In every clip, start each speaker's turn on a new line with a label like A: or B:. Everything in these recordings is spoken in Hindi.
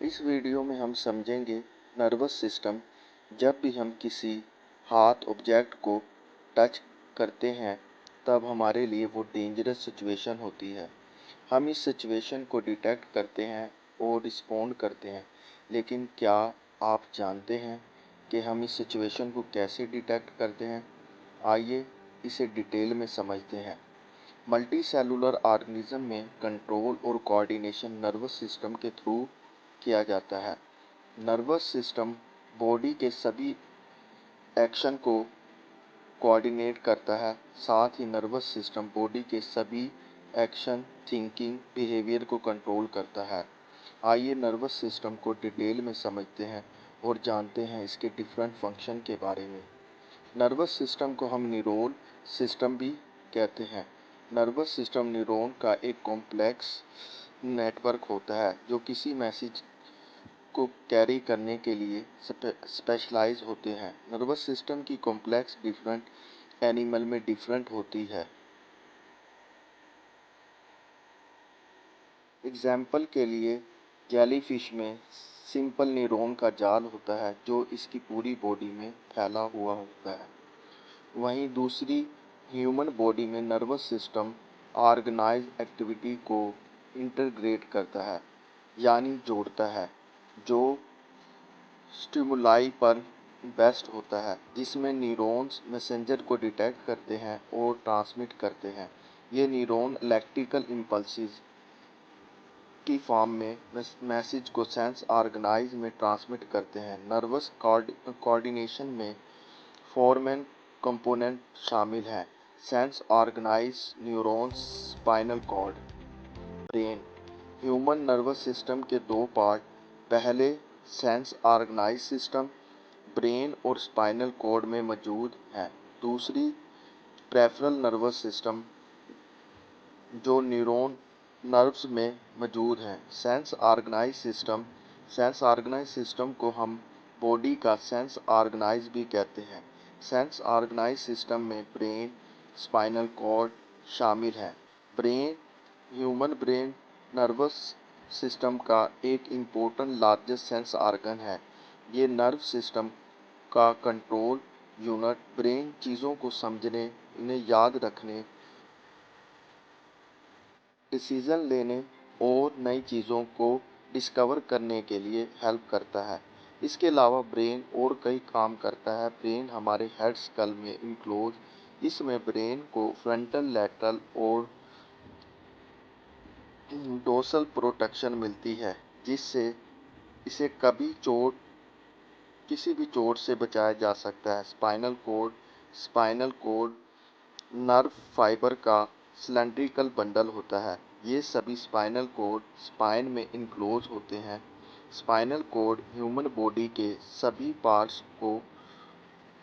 A: इस वीडियो में हम समझेंगे नर्वस सिस्टम। जब भी हम किसी हाथ ऑब्जेक्ट को टच करते हैं तब हमारे लिए वो डेंजरस सिचुएशन होती है। हम इस सिचुएशन को डिटेक्ट करते हैं और रिस्पॉन्ड करते हैं, लेकिन क्या आप जानते हैं कि हम इस सिचुएशन को कैसे डिटेक्ट करते हैं? आइए इसे डिटेल में समझते हैं। मल्टी सेलुलर ऑर्गेनिज्म में कंट्रोल और कोऑर्डिनेशन नर्वस सिस्टम के थ्रू किया जाता है। नर्वस सिस्टम बॉडी के सभी एक्शन को कोऑर्डिनेट करता है। साथ ही नर्वस सिस्टम बॉडी के सभी एक्शन, थिंकिंग, बिहेवियर को कंट्रोल करता है। आइए नर्वस सिस्टम को डिटेल में समझते हैं और जानते हैं इसके डिफरेंट फंक्शन के बारे में। नर्वस सिस्टम को हम न्यूरल सिस्टम भी कहते हैं। नर्वस सिस्टम न्यूरॉन का एक कॉम्प्लेक्स नेटवर्क होता है जो किसी मैसेज को कैरी करने के लिए स्पेशलाइज होते हैं। नर्वस सिस्टम की कॉम्प्लेक्स डिफरेंट एनिमल में डिफरेंट होती है। एग्जाम्पल के लिए जेलीफिश में सिंपल न्यूरॉन का जाल होता है जो इसकी पूरी बॉडी में फैला हुआ होता है। वहीं दूसरी ह्यूमन बॉडी में नर्वस सिस्टम ऑर्गेनाइज्ड एक्टिविटी को इंटीग्रेट करता है, यानी जोड़ता है, जो स्टिमुलाई पर बेस्ड होता है, जिसमें न्यूरॉन्स मैसेंजर को डिटेक्ट करते हैं और ट्रांसमिट करते हैं। ये न्यूरॉन इलेक्ट्रिकल इम्पल्सेस की फॉर्म में मैसेज को सेंस ऑर्गेनाइज में ट्रांसमिट करते हैं। नर्वस कोऑर्डिनेशन में फोर मेन कंपोनेंट शामिल हैं: sense organs, neurons, spinal cord, brain. Human nervous system के दो पार्ट, पहले सेंस ऑर्गेनाइज सिस्टम ब्रेन और स्पाइनल कॉर्ड में मौजूद है। दूसरी पेरिफेरल नर्वस सिस्टम जो न्यूरॉन नर्व्स में मौजूद है। सेंस ऑर्गेनाइज सिस्टम को हम बॉडी का सेंस ऑर्गेनाइज भी कहते हैं। सेंस ऑर्गेनाइज सिस्टम में ब्रेन, स्पाइनल कॉर्ड शामिल है। Brain, human brain nervous system का एक इम्पोर्टेंट लार्जेस्ट सेंस ऑर्गन है। ये नर्व सिस्टम का कंट्रोल यूनिट। ब्रेन चीज़ों को समझने, इन्हें याद रखने, डिसीजन लेने और नई चीज़ों को डिस्कवर करने के लिए हेल्प करता है। इसके अलावा ब्रेन और कई काम करता है। ब्रेन हमारे हेड स्कल में इनक्लोज। इसमें ब्रेन को फ्रंटल, लैटरल और डोर्सल प्रोटेक्शन मिलती है, जिससे इसे किसी भी चोट से बचाया जा सकता है। स्पाइनल कोड नर्व फाइबर का सिलेंड्रिकल बंडल होता है। ये सभी स्पाइनल कोड स्पाइन में इनक्लोज होते हैं। स्पाइनल कोड ह्यूमन बॉडी के सभी पार्ट्स को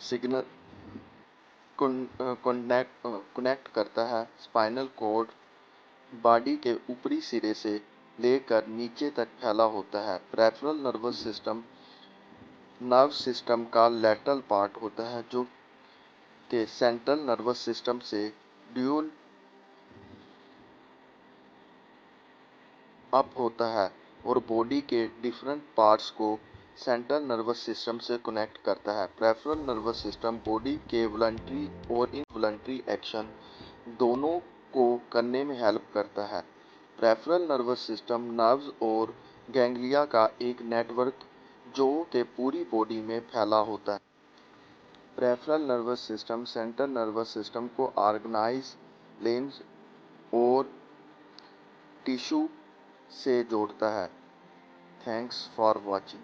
A: सिग्नल कनेक्ट करता है। स्पाइनल कोड बॉडी के ऊपरी सिरे से लेकर नीचे तक फैला होता है। पेरिफेरल नर्व सिस्टम का लैटरल पार्ट होता है जो के सेंट्रल नर्वस सिस्टम से ड्यूल अप होता है और बॉडी के डिफरेंट पार्ट्स को सेंट्रल नर्वस सिस्टम से कनेक्ट करता है। पेरिफेरल नर्वस सिस्टम बॉडी के वॉलंटरी और इनवॉलंटरी एक्शन दोनों को करने में हेल्प करता है। पेरिफेरल नर्वस सिस्टम नर्व्स और गैंग्लिया का एक नेटवर्क जो के पूरी बॉडी में फैला होता है। Peripheral nervous system central nervous system को ऑर्गेनाइज, लिम्स और टिश्यू से जोड़ता है। Thanks for watching.